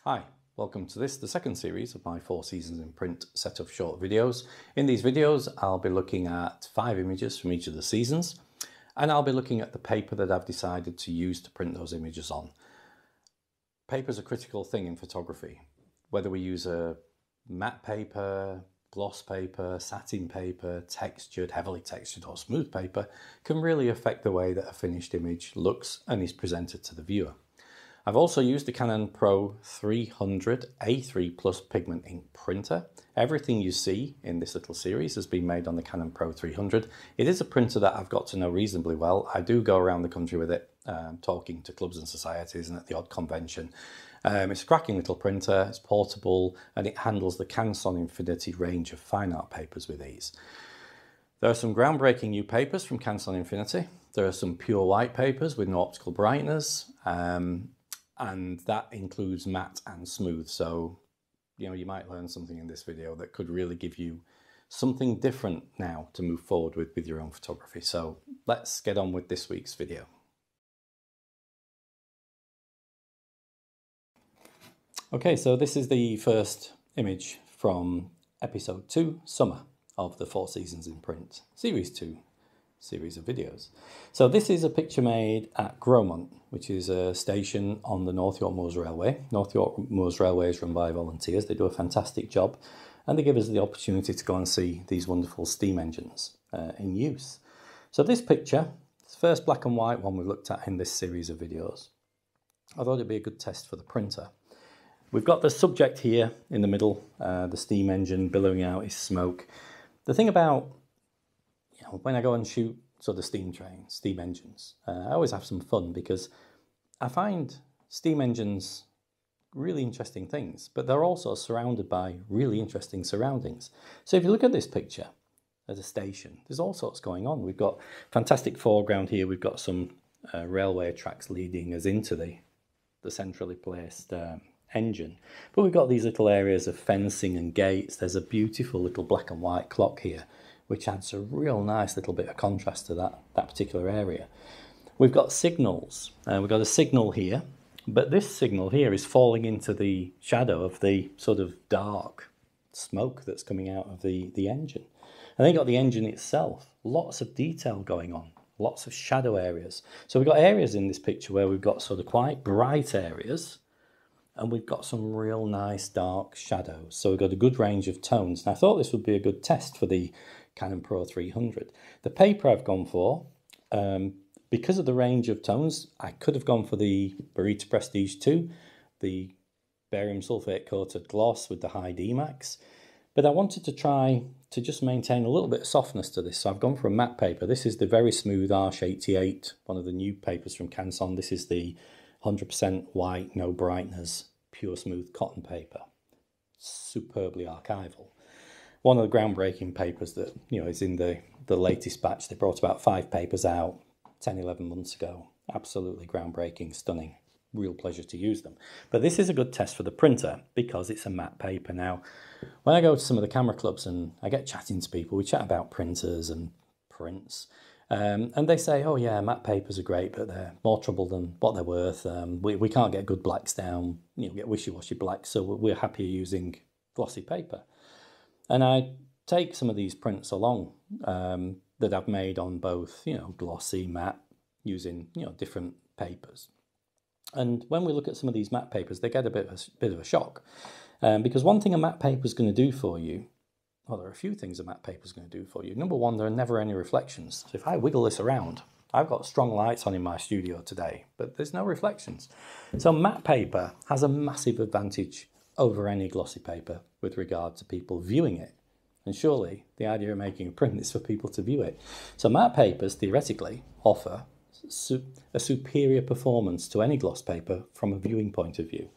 Hi, welcome to the second series of my 4 Seasons in Print set of short videos. In these videos I'll be looking at 5 images from each of the seasons, and I'll be looking at the paper that I've decided to use to print those images on. Paper is a critical thing in photography. Whether we use a matte paper, gloss paper, satin paper, textured, heavily textured or smooth paper can really affect the way that a finished image looks and is presented to the viewer. I've also used the Canon Pro 300 A3 Plus pigment ink printer. Everything you see in this little series has been made on the Canon Pro 300. It is a printer that I've got to know reasonably well. I do go around the country with it, talking to clubs and societies and at the odd convention. It's a cracking little printer, it's portable, and it handles the Canson Infinity range of fine art papers with ease. There are some groundbreaking new papers from Canson Infinity. There are some pure white papers with no optical brighteners. And that includes matte and smooth. So, you might learn something in this video that could really give you something different now to move forward with your own photography. So let's get on with this week's video. Okay, so this is the first image from episode 2, Summer, of the 4 Seasons in Print, series 2. Series of videos. So this is a picture made at Gromont, which is a station on the North York Moors Railway. North York Moors Railway is run by volunteers. They do a fantastic job, and they give us the opportunity to go and see these wonderful steam engines in use. So this picture, it's the first black and white one we've looked at in this series of videos. I thought it'd be a good test for the printer. We've got the subject here in the middle, the steam engine billowing out its smoke. The thing about when I go and shoot sort of steam trains, steam engines, I always have some fun because I find steam engines really interesting things, but they're also surrounded by really interesting surroundings. So if you look at this picture at a station, there's all sorts going on. We've got fantastic foreground here. We've got some railway tracks leading us into the centrally placed engine. But we've got these little areas of fencing and gates. There's a beautiful little black and white clock here, which adds a real nice little bit of contrast to that particular area. We've got signals. We've got a signal here, but this signal here is falling into the shadow of the sort of dark smoke that's coming out of the engine. And then you've got the engine itself, lots of detail going on, lots of shadow areas. So we've got areas in this picture where we've got sort of quite bright areas, and we've got some real nice dark shadows. So we've got a good range of tones. And I thought this would be a good test for the Canon Pro 300. The paper I've gone for, because of the range of tones, I could have gone for the Barita Prestige 2, the barium sulfate coated gloss with the high Dmax. But I wanted to try to just maintain a little bit of softness to this. So I've gone for a matte paper. This is the very smooth Arch 88, one of the new papers from Canson. This is the 100% white, no brighteners, pure smooth cotton paper. Superbly archival. One of the groundbreaking papers that is in the latest batch. They brought about 5 papers out 10-11 months ago. Absolutely groundbreaking, stunning, real pleasure to use them. But this is a good test for the printer because it's a matte paper. Now when I go to some of the camera clubs and I get chatting to people, we chat about printers and prints, and they say, oh yeah, matte papers are great, but they're more trouble than what they're worth. We can't get good blacks down, get wishy-washy blacks, so we're happier using glossy paper. And I take some of these prints along that I've made on both, glossy, matte, using, different papers. And when we look at some of these matte papers, they get a bit of a shock. Because one thing a matte paper is going to do for you, well, there are a few things a matte paper is going to do for you. Number one, there are never any reflections. So if I wiggle this around, I've got strong lights on in my studio today, but there's no reflections. So matte paper has a massive advantage over any glossy paper with regard to people viewing it. And surely the idea of making a print is for people to view it. So matte papers theoretically offer a superior performance to any gloss paper from a viewing point of view.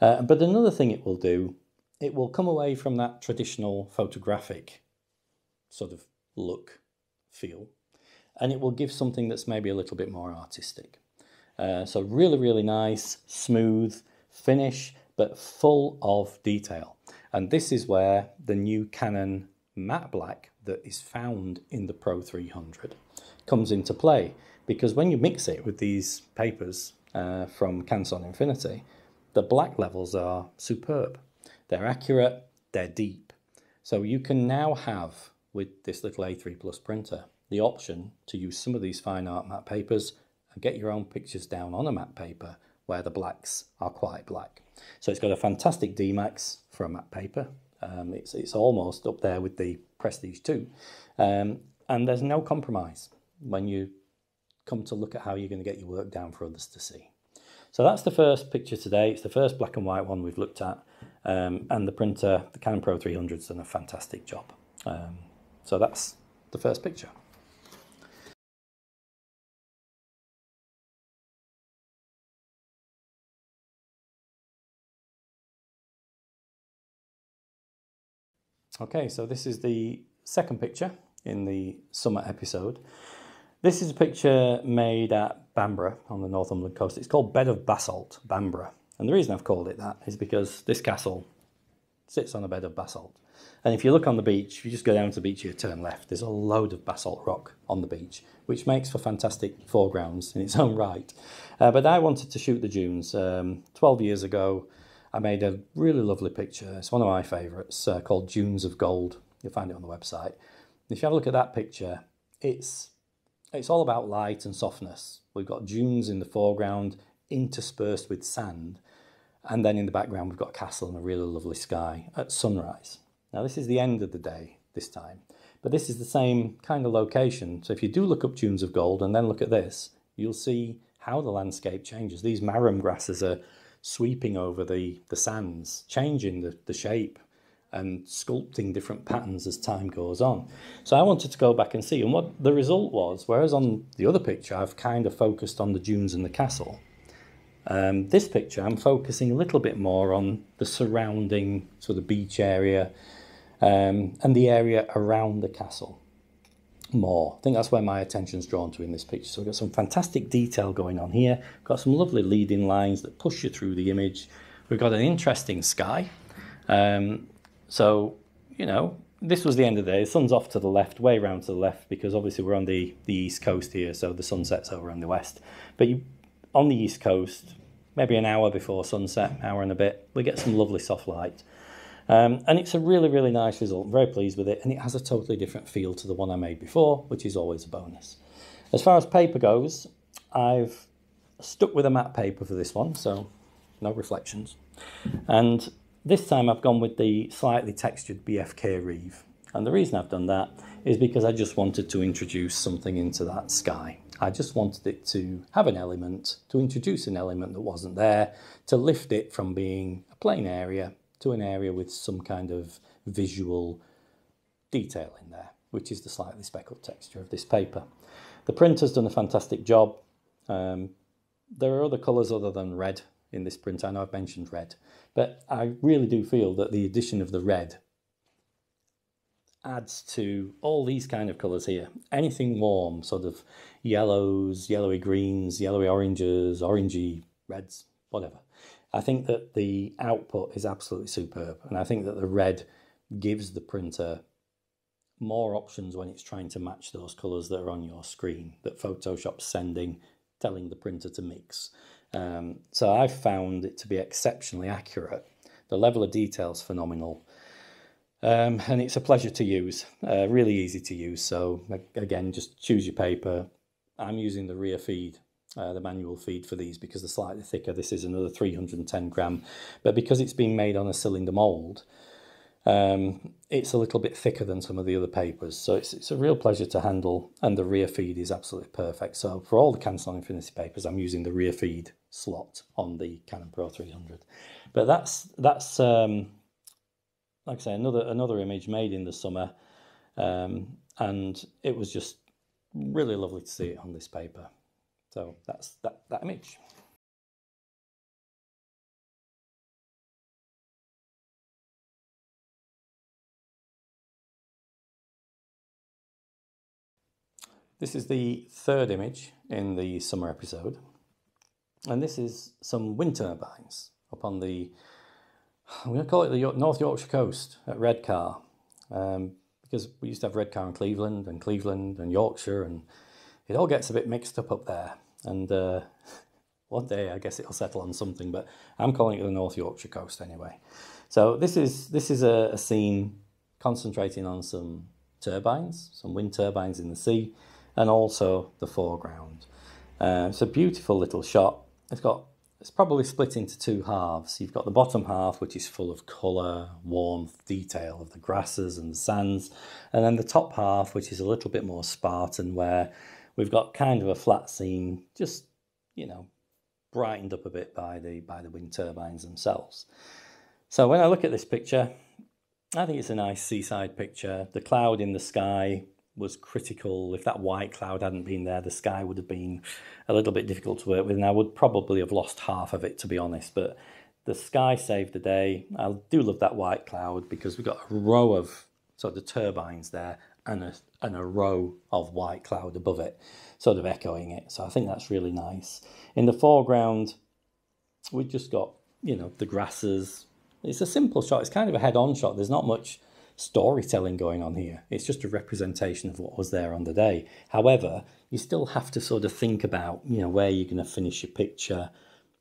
But another thing it will do, it will come away from that traditional photographic sort of look, feel, and it will give something that's maybe a little bit more artistic. So really, really nice, smooth finish, but full of detail. And this is where the new Canon matte black that is found in the Pro 300 comes into play. Because when you mix it with these papers from Canson Infinity, the black levels are superb. They're accurate, they're deep. So you can now have, with this little A3 Plus printer, the option to use some of these fine art matte papers and get your own pictures down on a matte paper where the blacks are quite black. So it's got a fantastic Dmax for a matte paper. It's almost up there with the Prestige 2. And there's no compromise when you come to look at how you're going to get your work down for others to see. So that's the first picture today. It's the first black and white one we've looked at. And the printer, the Canon Pro 300, has done a fantastic job. So that's the first picture. Okay, so this is the second picture in the summer episode. This is a picture made at Bamburgh on the Northumberland coast. It's called Bed of Basalt, Bamburgh. And the reason I've called it that is because this castle sits on a bed of basalt. And if you look on the beach, if you just go down to the beach, you turn left, there's a load of basalt rock on the beach, which makes for fantastic foregrounds in its own right. But I wanted to shoot the dunes. 12 years ago, I made a really lovely picture. It's one of my favourites, called Dunes of Gold. You'll find it on the website. If you have a look at that picture, it's all about light and softness. We've got dunes in the foreground, interspersed with sand. And then in the background, we've got a castle and a really lovely sky at sunrise. Now, this is the end of the day this time, but this is the same kind of location. So if you do look up Dunes of Gold and then look at this, you'll see how the landscape changes. These marram grasses are sweeping over the sands, changing the shape and sculpting different patterns as time goes on. So I wanted to go back and see, and what the result was, whereas on the other picture, I've kind of focused on the dunes and the castle. This picture, I'm focusing a little bit more on the surrounding sort of beach area and the area around the castle more. I think that's where my attention's drawn to in this picture. So we've got some fantastic detail going on here. We've got some lovely leading lines that push you through the image. We've got an interesting sky. So, you know, this was the end of the day. The sun's off to the left, way round to the left, because obviously we're on the east coast here, so the sun sets over on the west. But on the east coast, maybe an hour before sunset, hour and a bit, we get some lovely soft light. And it's a really, really nice result. I'm very pleased with it, and it has a totally different feel to the one I made before, which is always a bonus. As far as paper goes, I've stuck with a matte paper for this one, so no reflections. And this time I've gone with the slightly textured BFK Reeve. And the reason I've done that is because I just wanted to introduce something into that sky. I just wanted it to have an element, to introduce an element that wasn't there, to lift it from being a plain area to an area with some kind of visual detail in there, which is the slightly speckled texture of this paper. The printer's done a fantastic job. There are other colours other than red in this print. I know I've mentioned red, but I really do feel that the addition of the red adds to all these kind of colours here. Anything warm, sort of yellows, yellowy greens, yellowy oranges, orangey reds, whatever. I think that the output is absolutely superb, and I think that the red gives the printer more options when it's trying to match those colours that are on your screen, that Photoshop's telling the printer to mix. So I've found it to be exceptionally accurate. The level of detail is phenomenal. And it's a pleasure to use, really easy to use. So again, just choose your paper. I'm using the rear feed, the manual feed for these, because they're slightly thicker. This is another 310 gram, but because it's been made on a cylinder mold, it's a little bit thicker than some of the other papers. So it's a real pleasure to handle, and the rear feed is absolutely perfect. So for all the Canson Infinity papers, I'm using the rear feed slot on the Canon Pro 300. But that's like I say, another image made in the summer, and it was just really lovely to see it on this paper. So that's that image. This is the third image in the summer episode, and this is some wind turbines up on the, I'm going to call it the North Yorkshire coast at Redcar, because we used to have Redcar in Cleveland and Yorkshire, and it all gets a bit mixed up there. And one day I guess it'll settle on something, but I'm calling it the North Yorkshire coast anyway. So this is a scene concentrating on some turbines, some wind turbines in the sea, and also the foreground. It's a beautiful little shot. It's probably split into two halves. You've got the bottom half, which is full of colour, warmth, detail of the grasses and the sands, and then the top half, which is a little bit more Spartan, where we've got kind of a flat scene, just, you know, brightened up a bit by the wind turbines themselves. So when I look at this picture, I think it's a nice seaside picture. The cloud in the sky was critical. If that white cloud hadn't been there, the sky would have been a little bit difficult to work with, and I would probably have lost half of it, to be honest. But the sky saved the day. I do love that white cloud because we've got a row of sort of turbines there and a row of white cloud above it, sort of echoing it. So I think that's really nice. In the foreground, we've just got, you know, the grasses. It's a simple shot. It's kind of a head-on shot. There's not much storytelling going on here. It's just a representation of what was there on the day. However, you still have to sort of think about, you know, where you're going to finish your picture,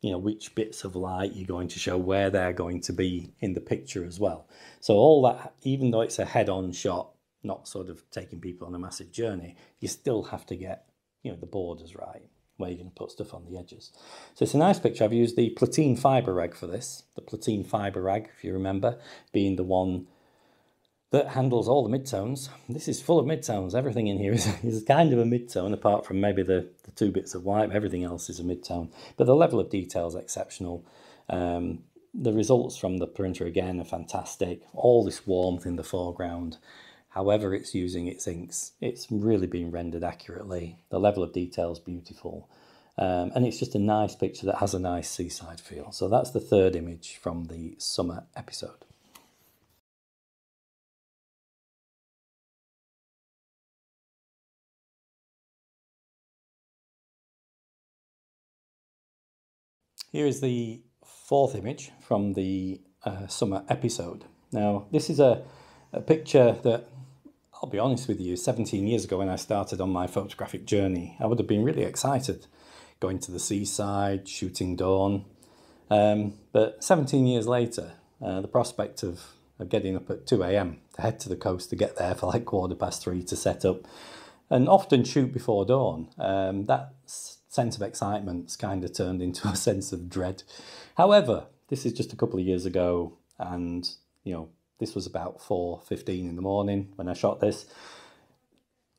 you know, which bits of light you're going to show, where they're going to be in the picture as well. So all that, even though it's a head-on shot, not sort of taking people on a massive journey, you still have to get, you know, the borders right, where you're going to put stuff on the edges. So it's a nice picture. I've used the Platine fibre rag for this. The Platine fibre rag, if you remember, being the one that handles all the midtones. This is full of midtones. Everything in here is kind of a midtone, apart from maybe the two bits of white. Everything else is a midtone. But the level of detail is exceptional. The results from the printer, again, are fantastic. All this warmth in the foreground. However it's using its inks, it's really been rendered accurately. The level of detail is beautiful. And it's just a nice picture that has a nice seaside feel. So that's the third image from the summer episode. Here is the fourth image from the summer episode. Now, this is a picture that, I'll be honest with you, 17 years ago when I started on my photographic journey, I would have been really excited going to the seaside, shooting dawn. But 17 years later, the prospect of getting up at 2 a.m. to head to the coast to get there for like 3:15 to set up and often shoot before dawn, that sense of excitement's kind of turned into a sense of dread. However, this is just a couple of years ago, and, you know, this was about 4:15 in the morning when I shot this.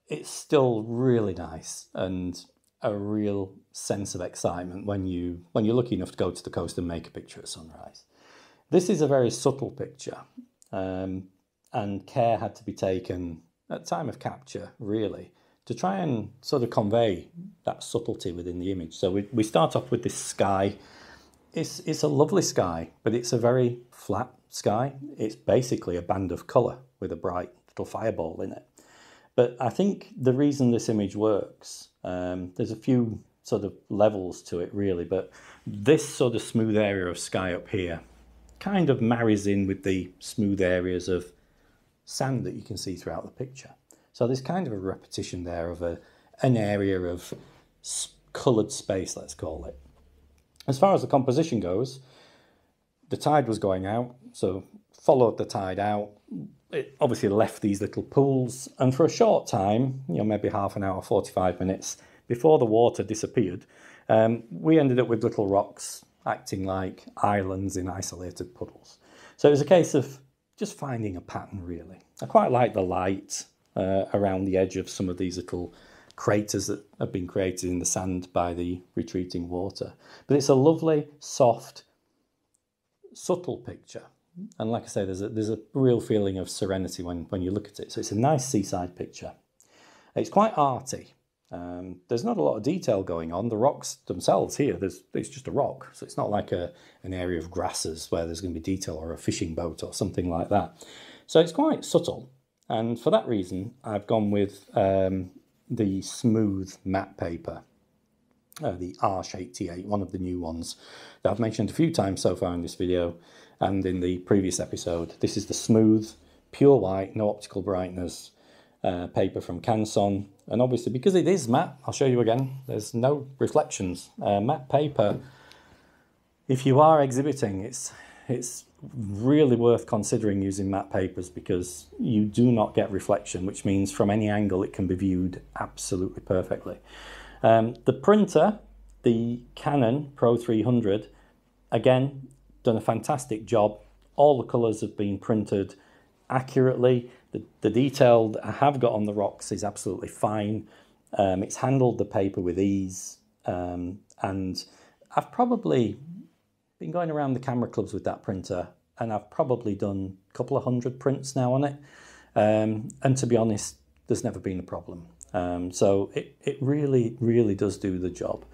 It's still really nice and a real sense of excitement when you're lucky enough to go to the coast and make a picture at sunrise. This is a very subtle picture, and care had to be taken at time of capture, really, to try and sort of convey that subtlety within the image. So we start off with this sky. It's a lovely sky, but it's a very flat sky. It's basically a band of colour with a bright little fireball in it. But I think the reason this image works, there's a few sort of levels to it really, but this sort of smooth area of sky up here kind of marries in with the smooth areas of sand that you can see throughout the picture. So there's kind of a repetition there of an area of coloured space, let's call it. As far as the composition goes, the tide was going out, so followed the tide out. It obviously left these little pools, and for a short time, you know, maybe half an hour, 45 minutes, before the water disappeared, we ended up with little rocks acting like islands in isolated puddles. So it was a case of just finding a pattern, really. I quite like the light around the edge of some of these little craters that have been created in the sand by the retreating water. But it's a lovely, soft, subtle picture. And like I say, there's a real feeling of serenity when you look at it. So it's a nice seaside picture. It's quite arty. There's not a lot of detail going on. The rocks themselves here, it's just a rock. So it's not like an area of grasses where there's going to be detail, or a fishing boat or something like that. So it's quite subtle. And for that reason, I've gone with the smooth matte paper, the Arch88, one of the new ones that I've mentioned a few times so far in this video and in the previous episode. This is the smooth, pure white, no optical brightness, paper from Canson, and obviously because it is matte, I'll show you again, there's no reflections. Matte paper, if you are exhibiting, it's really worth considering using matte papers because you do not get reflection, which means from any angle it can be viewed absolutely perfectly. The printer, the Canon Pro 300, again, done a fantastic job. All the colours have been printed accurately. The detail that I have got on the rocks is absolutely fine. It's handled the paper with ease, and I've probably been going around the camera clubs with that printer, and I've probably done a couple of hundred prints now on it, and to be honest, there's never been a problem. So it really does do the job.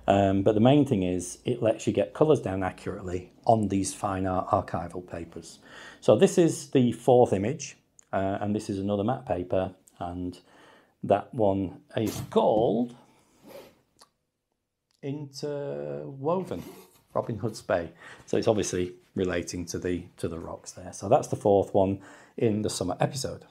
But the main thing is it lets you get colours down accurately on these fine art archival papers. So this is the fourth image, and this is another matte paper, and that one is called Interwoven, Robin Hood's Bay. So it's obviously relating to the rocks there. So that's the fourth one in the summer episode.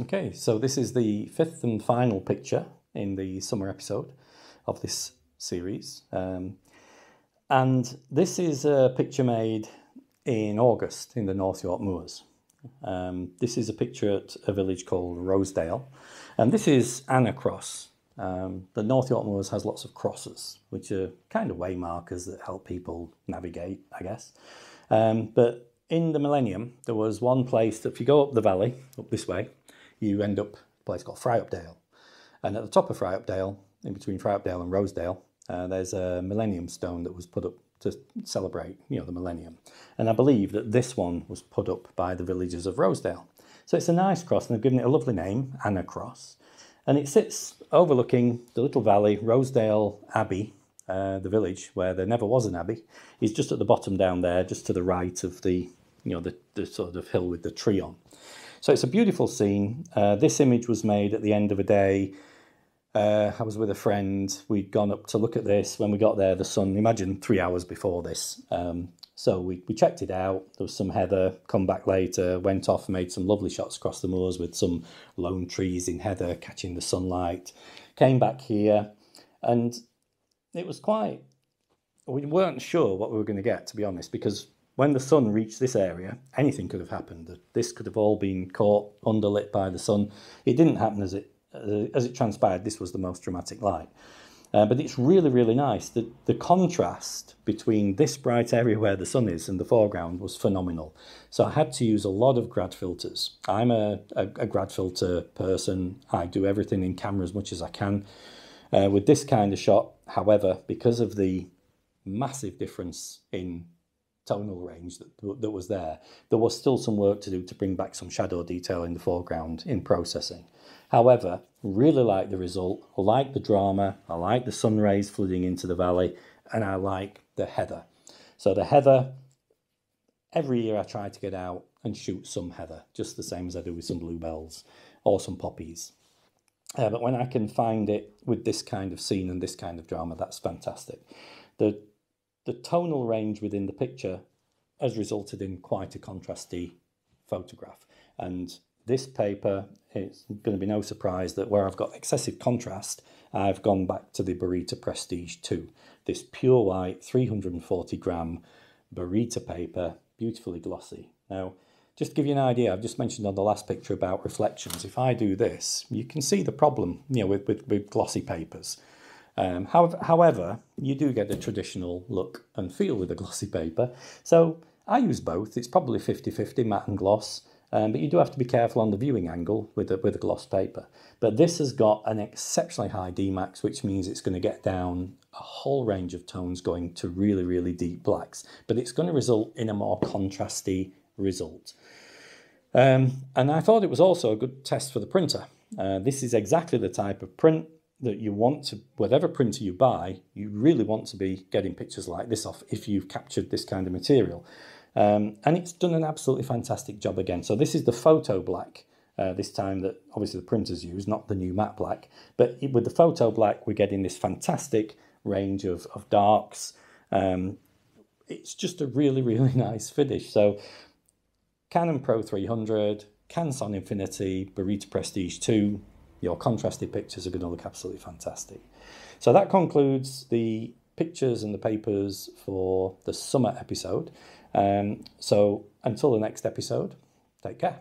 Okay, so this is the fifth and final picture in the summer episode of this series. And this is a picture made in August in the North York Moors. This is a picture at a village called Rosedale, and this is Anna Cross. The North York Moors has lots of crosses, which are kind of way markers that help people navigate, I guess. But in the millennium, there was one place that if you go up the valley, up this way, you end up a place called Photograophy. And at the top of Photograophy, in between Photograophy and Rosedale, there's a millennium stone that was put up to celebrate, the millennium. And I believe that this one was put up by the villagers of Rosedale. So it's a nice cross, and they've given it a lovely name, Anna Cross. And it sits overlooking the little valley. Rosedale Abbey, the village where there never was an abbey, is just at the bottom down there, just to the right of the sort of hill with the tree on. So it's a beautiful scene. This image was made at the end of a day. I was with a friend. We'd gone up to look at this. When we got there, the sun, imagine 3 hours before this. So we checked it out. There was some heather, come back later, went off, made some lovely shots across the moors with some lone trees in heather catching the sunlight. Came back here, and it was we weren't sure what we were going to get, to be honest, because when the sun reached this area, anything could have happened. This could have all been caught, underlit by the sun. It didn't happen as it transpired. This was the most dramatic light. But it's really nice. The contrast between this bright area where the sun is and the foreground was phenomenal. So I had to use a lot of grad filters. I'm a grad filter person. I do everything in camera as much as I can. With this kind of shot, however, because of the massive difference in tonal range that was there was still some work to do to bring back some shadow detail in the foreground in processing. However, really like the result. I like the drama, I like the sun rays flooding into the valley, and I like the heather. So the heather, every year I try to get out and shoot some heather, just the same as I do with some bluebells or some poppies. But when I can find it with this kind of scene and this kind of drama, that's fantastic. The tonal range within the picture has resulted in quite a contrasty photograph. And this paper, it's going to be no surprise that where I've got excessive contrast, I've gone back to the Barita Prestige 2. This pure white 340 gram Barita paper, beautifully glossy. Now, just to give you an idea, I've just mentioned on the last picture about reflections. If I do this, you can see the problem, with glossy papers. However, you do get a traditional look and feel with a glossy paper. So I use both. It's probably 50-50 matte and gloss, but you do have to be careful on the viewing angle with a gloss paper. But this has got an exceptionally high Dmax, which means it's going to get down a whole range of tones going to really deep blacks. But it's going to result in a more contrasty result. And I thought it was also a good test for the printer. This is exactly the type of print that you want to, whatever printer you buy, you really want to be getting pictures like this off if you've captured this kind of material. And it's done an absolutely fantastic job again. So this is the Photo Black this time that obviously the printers use, not the new matte black. But with the photo black, we're getting this fantastic range of darks. It's just a really, really nice finish. So Canon Pro 300, Canson Infinity, Barita Prestige 2, your contrasted pictures are going to look absolutely fantastic. So that concludes the pictures and the papers for the summer episode. So until the next episode, take care.